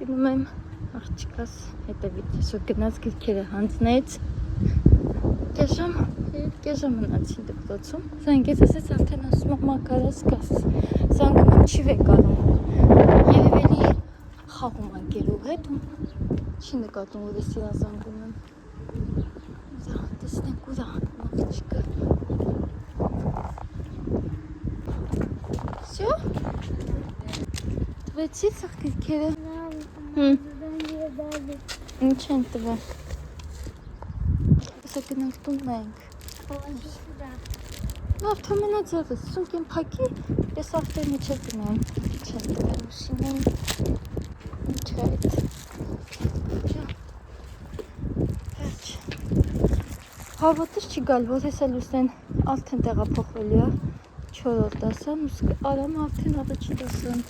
Գնում եմ աղջիկաս հետևից, այսօր գնաց գրքերը հանձնեց, կեժամ մնացին դպրոցում, զանգեց ասեց արդեն ասում եմ մակարած գաս, զանգում չի վեկանում, երևելի խաղում անկերու հետ ու չի նկատում, որ ես իրան զանգում եմ, տեսնենք ուր աղջիկը, Всё? Տվեցի սաղ գրքերը? Ինչ են տվել? Ասա գնանք տուն նայենք։ Լավ, թո մենա ձևս, սունկ եմ պակի, ես ավտեր միջև գնեմ։ Ինչ են տվել ուսինեմ, ինչ է այդ։ Վերջ։ Հավոտս չի գալ, որ հեսա լուսեն արդեն տեղափոխվելի է, 4-րդ դասան, արամը արդեն առաջի դասան։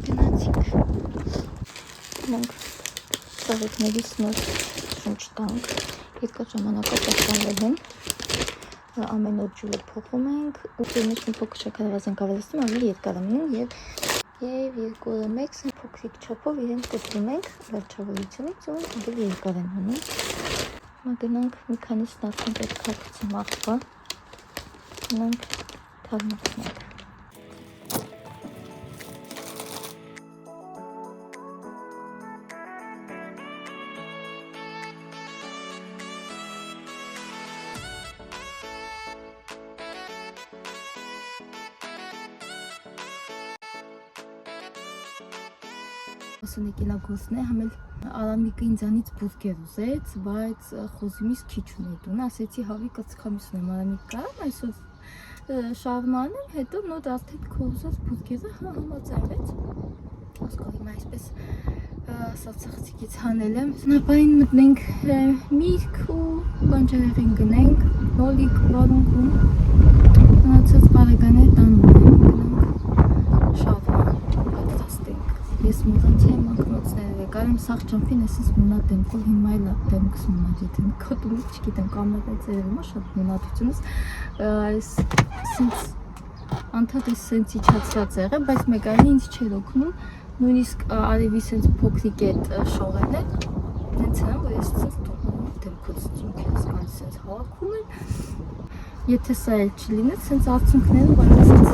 Գնացինք։ Մենք ծաղիկներից նոր շունչ տանք, երկար ժամանակա պաշտանվել են, ամեն օր ջուրը փոխում ենք, ու մեծ մի փոքր շաքարավազ ենք ավելացնում, ավելի երկար ամեն և երկու օրը մեկ փոքրիկ չափով իրենք կտրում ենք վերջավորությունից ու ավելի երկար են հանում։ Գնանք մի քանիսն արդեն պետք է գցեմ աղբա, գնանք թարմացնենք։ Եկելագործն է, համել Արամիկը ինձանից բուրգեր ուզեց, բայց խոզիմից քիչ ունի տուն, ասեցի հավի կծքամիս ունեմ Արամիկա, այսօր շավրմա անեմ, հետո նոտ արդեն քո ուզած բուրգերը համաձայնվեց, ասկա հիմա այսպես սացախցիկից հանել եմ, նապային մտնենք միրգ ու բանջարեղեն գնենք, հոլիկ վարունքում, մնացած բարեկաներ տանում եմ, գնանք շավրմա պատրաստենք, ես մոռացի եմ ակնոցները վեկար եմ, սաղ ճամփին այսպես մունա դեմքով, հիմա էլ դեմքս մունա ջեթին, կոտումից չգիտեմ կամերացերևը շատ մունատությունս, այս սենց անդհատ ես սենց իջացրած եղը, բայց մեկայինը ինձ չեր օգնում, նույնիսկ արևի սենց փոքրիկ էտ շողերն է, նենց եմ, որ ես սենց տողնում դեմքոց ծունքերս գալիս սենց հավաքում են, եթե սա էլ չլինեց, սենց արցունքները բայց սենց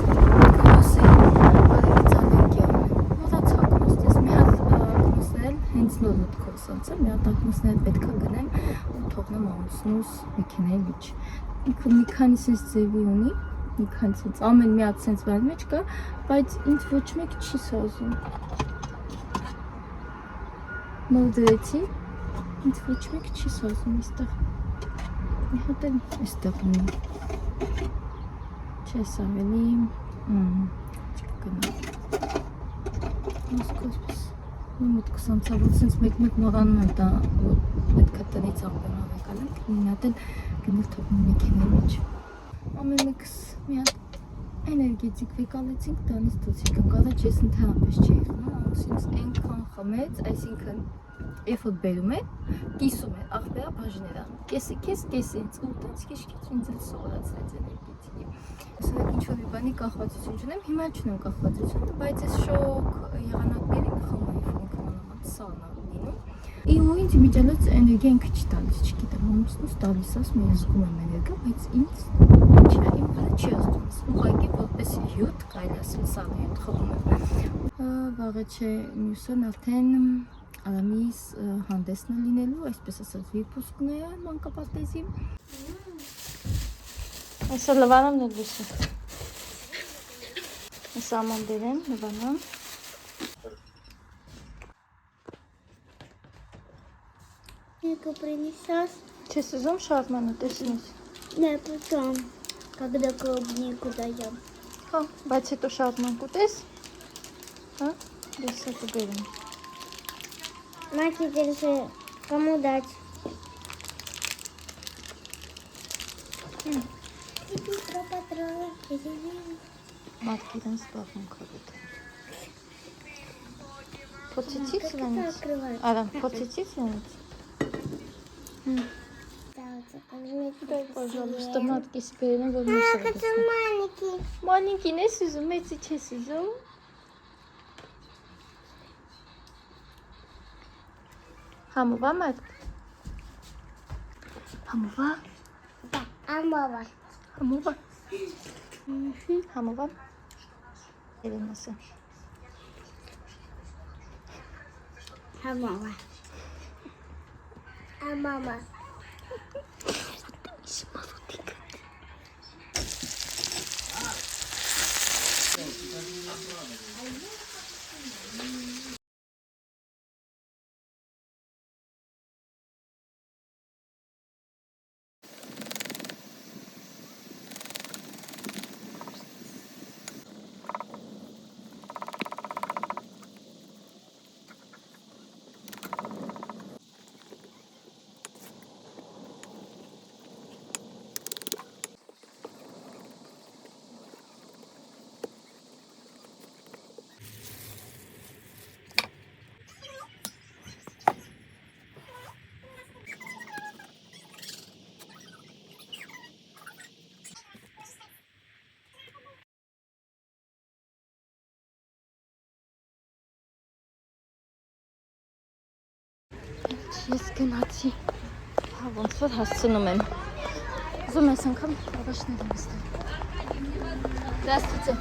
կրոս էին, արևից ալենկյան, մոռացակ ոստես, մի հատ կնոսնել հենց նոր մտքով սանց է, մի հատ ակնոսնել պետք է գնեմ ու թողնեմ ամուսնուս մեքենայի մեջ, ինքը մի քանի սենց ձևի ունի, մի քանի սենց, ամեն մի հատ սենց վար մեջ կա, բայց ինձ ոչ մեկ չի սազում, նոր դրեցի, ինձ ոչ մեկ չի սազում իստեղ, մի հատ էլ իստեղ ունի, չես ավելի, չկգնա, ասկոսպես, մի մտքս անցավոտ, սենց մեկ-մեկ մորանում եմ դա, պետք է տնից ամբեն ավեկալ ենք, մի հատ էլ գնել թողնում մեքենայի մեջ, ամեն մեկս մի հատ էներգետիկ վեկալեցինք, տանից դուցի կնք, առաջ ես ընդհանապես չի եղնում, ամուսինս ենքան խմեց, այսինքն երբ որ բերում է, կիսում է, աղբերա բաժիներ անում, կեսը քեզ, կեսը ինձ ու տենց քիչ-քիչ ինձ էլ սովորացրեց էներգետիկի, ասենք ինչ-որ մի բանի կախվածություն չունեմ, հիմա չունեմ կախվածություն, բայց ես շոկ եղանակներին խմում ինքմանավանդ սան լինում, ու ինձ իմիջալոց էներգիա ինքը չի տալիս, չգիտեմ, ամուսնուս տալիս, ասում եմ զգում եմ էներգիա, բայց ինձ իմ վրա չի ազդում, ուղղակի որպես հյութ, կարելի ասել սաղ հյութ խմում եմ։ Վաղը չէ մյուսն արդեն Արամիս հանդեսն է լինելու, այսպես ասած վիպուսկն է մանկապարտեզի։ Այսօր լվանամն է լույսը։ Ես ամանդեր եմ, լվանամ։ Եկը принесешь? Չես ուզում շավրման ուտեսնից։ Да, потом, когда клубнику даем. Հա, բայց հետո շավրման կուտես։ Հա, ես հետո բերեմ։ Мать, держи, кому дать? Մարդը իրան զբաղվում կավետ։ Փոցեցից նրանից։ Արամ, փոցեցից նրանից։ Дай, пожалуйста, матки себе на возьму. Хочу маленький. Маленький, не сюзум, эти че сюзум. Համովա մատ։ Համովա։ Да, амова. Համովա։ Համովա։ Երենասը։ Амова. Амама. Ես գնացի, ոնց որ հասցնում եմ, ուզում ես անգամ ավաշներ եմ ստել։ Здравствуйте։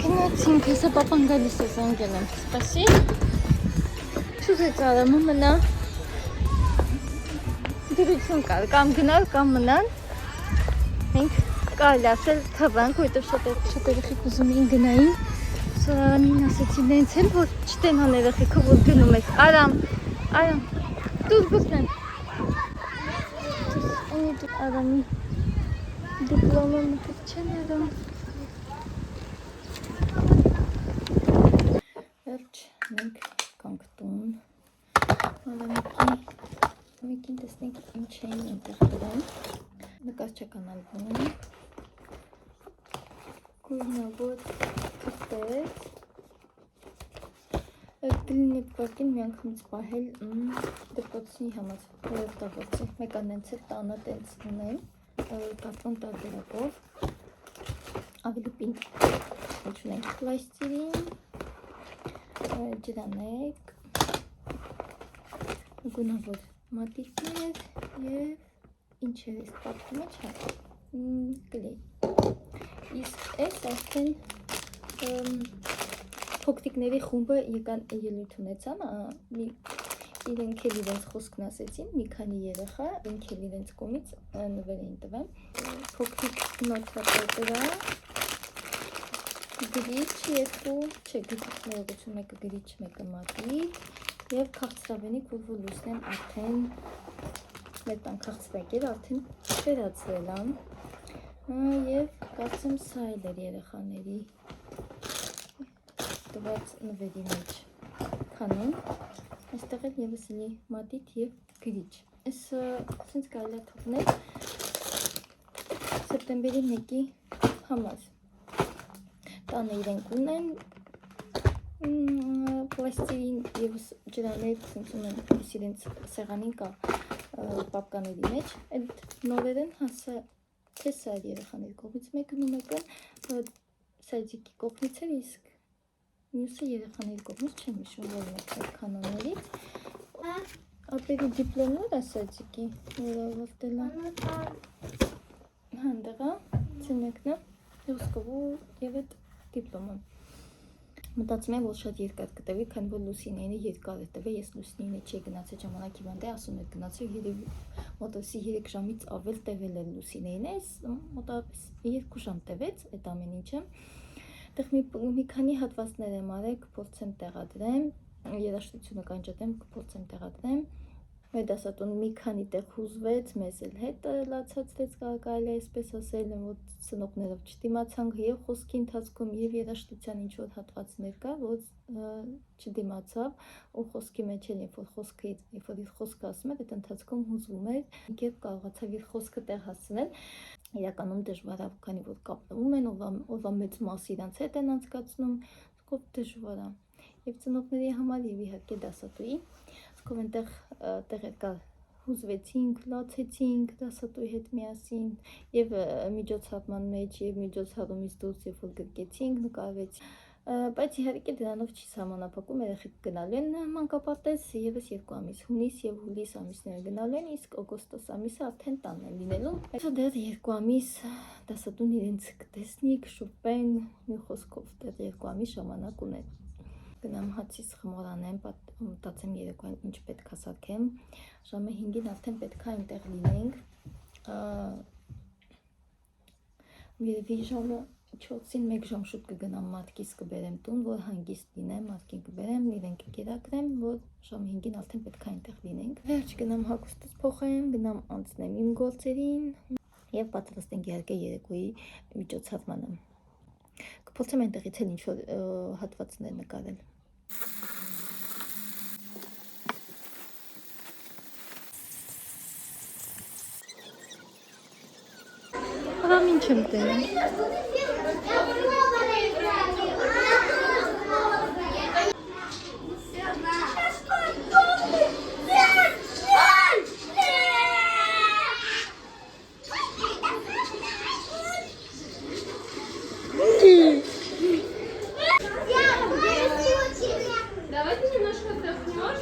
Գնացինք, հեսա պապան գալիս է զանգել եմ, սպասի։ Չուզեց արամը մնա։ Դրություն կար, կամ գնալ, կամ մնալ։ Մենք կարելի ասել թվանք, որտև շատ երեխեք ուզում էին գնային։ Սորանին ասեցի նենց եմ, որ չտենան երեխեքը, որ գնում եք։ Արամ, դուր գուսնեմ։ Արամի դիպլոմը մտիկ չեն երում։ Վերջ, մենք կանք տուն, մեկին տեսնենք ինչ էին ընտեղ դրեն, նկարչական ալբոմ, կուրնավոր կրտեց, գլինի պարկին մի անգամից պահել դպոցնի համար, որովտավորցի, մեկ անենց է տանը տենց ունեն, կատվան տարբերակով, ավելի պինդ, ոչ ունենք պլաստիրին, ջրանեք, գունավոր մատիկներ և ինչ էր ես պապի մեջ գլեյ։ Իսկ ես արդեն փոքրիկների խումբը եկան ելույթ ունեցան, իրենք էլ իրենց խոսքն ասեցին, մի քանի երեխա, իրենք էլ իրենց կողմից նվեր էին տվել, փոքրիկ նոթրապեր դրա, գրիչ երկու, չէ գրիչներողություն մեկը գրիչ, մեկը մատի և քաղցրավենիք, որ լուսնեն արդեն մեր տան քաղցրակեր արդեն վերացրել եմ եւ կարծեմ սա էլ էր երեխաների տված նվերի մեջ քանում այստեղ էլ եւս էլի մատիտ եւ գրիչ այս ցենց կարելի է թողնել սեպտեմբերի 1-ի համար տանը իրենք ունեն պլաստիկին եւ ջրաներ ցենց ունեն իրենց սեղանին կա պապկաների մեջ այդ նորերեն հասա թե սա երեխաների կողմից մեկն ու մեկը սայջիկի կողմից էր իսկ մյուսը երեխաների կողմից չեմ հիշում որն է այդ կանոններից ապերի դիպլոմն էր սայջիկի որովհետեւ հանդեղա ցնեկնա ուսկովու եւ այդ դիպլոմը մտածում եմ որ շատ երկար կտևի քանի որ լուսինեինը երկար է տվել ես լուսինեինը չի գնացել ժամանակի բանտե ասում եմ գնացել երևի մոտոսի 3 ժամից ավել տևել է լուսինեինը մոտավորապես 2 ժամ տևեց այդ ամեն ինչը այդտեղ մի քանի հատվածներ եմ արել կփորձեմ տեղադրեմ երաժշտությունը կանջատեմ կփորձեմ տեղադրեմ մեր դասատուն մի քանի տեղ հուզվեց մեզ էլ հետ լացացրեց կարելի է այսպես ասել որ ծնողներով չդիմացան եւ խոսքի ընթացքում եւ երաժշտության ինչ որ հատվածներ կա որ չդիմացավ ու խոսքի մեջ էլ երբ որ խոսքը ասում է այդ ընթացքում հուզվում էր եւ կարողացավ իր խոսքը տեղ հասցնել իրականում դժվար է քանի որ կապնվում են ով մեծ մաս իրանց հետ են անցկացնում կոպ դժվար է եւ ծնողների համար եւ իհարկե դասատուի Ով այնտեղ տեղեր կա հուզվեցինք, լացեցինք դասատուի հետ միասին եւ միջոցառման մեջ եւ միջոցառումից դուրս երբ որ գրկեցինք, նկարվեցինք բայց իհարկե դրանով չի սահմանափակում երեխեք գնալու են մանկապարտեզ եւս 2 ամիս հունիս եւ հուլիս ամիսները գնալու են իսկ օգոստոս ամիսը արդեն տանն են լինելու այսօր դեռ 2 ամիս դասատուն իրենց կտեսնի կշոպեն մի խոսքով դեռ 2 ամիս ժամանակ ունեն Գնամ հացից խմորանեմ, մտածեմ երեկոյան ինչ պետք է սարքեմ, ժամը 5-ին արդեն պետք է այնտեղ լինենք, երևի ժամը 4-ին 1 ժամ շուտ կգնամ մարդկից կբերեմ տուն, որ հանգիստ լինեմ, մարդկին կբերեմ, իրենք կերակրեմ, որ ժամը 5-ին արդեն պետք է այնտեղ լինենք, վերջ գնամ հագուստս փոխեմ, գնամ անցնեմ իմ գործերին և պատրաստենք իհարկե երեկոյի միջոցառմանը Կփորձեմ այնտեղից էլ ինչ-որ հատվածներ նկարել Ահամ ինչ եմ տենում Давайте немножко отдохнешь.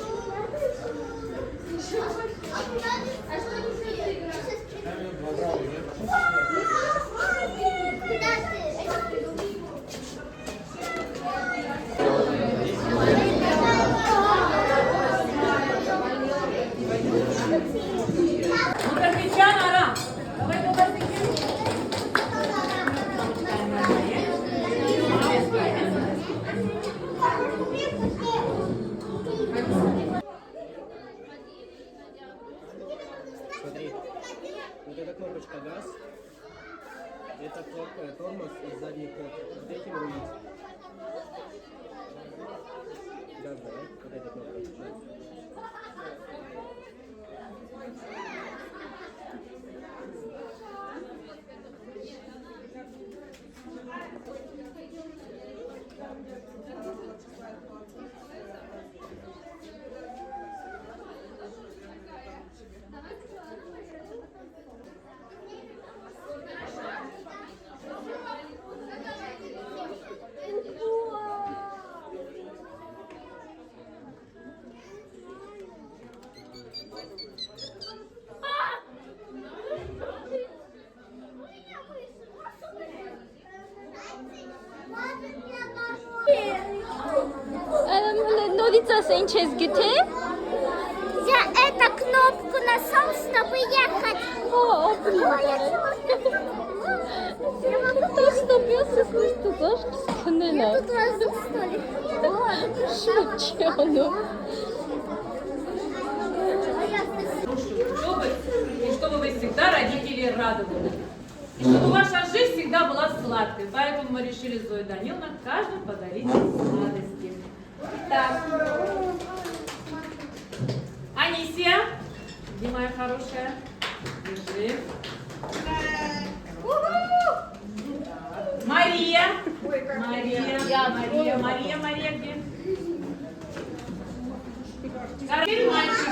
Смотри, вот эта кнопочка газ, это тормоз и задний ход. Вот этим рулить. Газ давай, вот эта кнопка. Նորից ասա ինչ ես գտե? Я эту кнопку нажал, чтобы ехать. То, что бьется с листу, ложки сканула. Тут воздух, что ли? Шучу. радовало. И чтобы ваша жизнь всегда была сладкой. Поэтому мы решили с Зоей Даниловной каждому подарить сладости. Так. Анисия, где моя хорошая? Держи. Мария. Мария где? Теперь мальчик.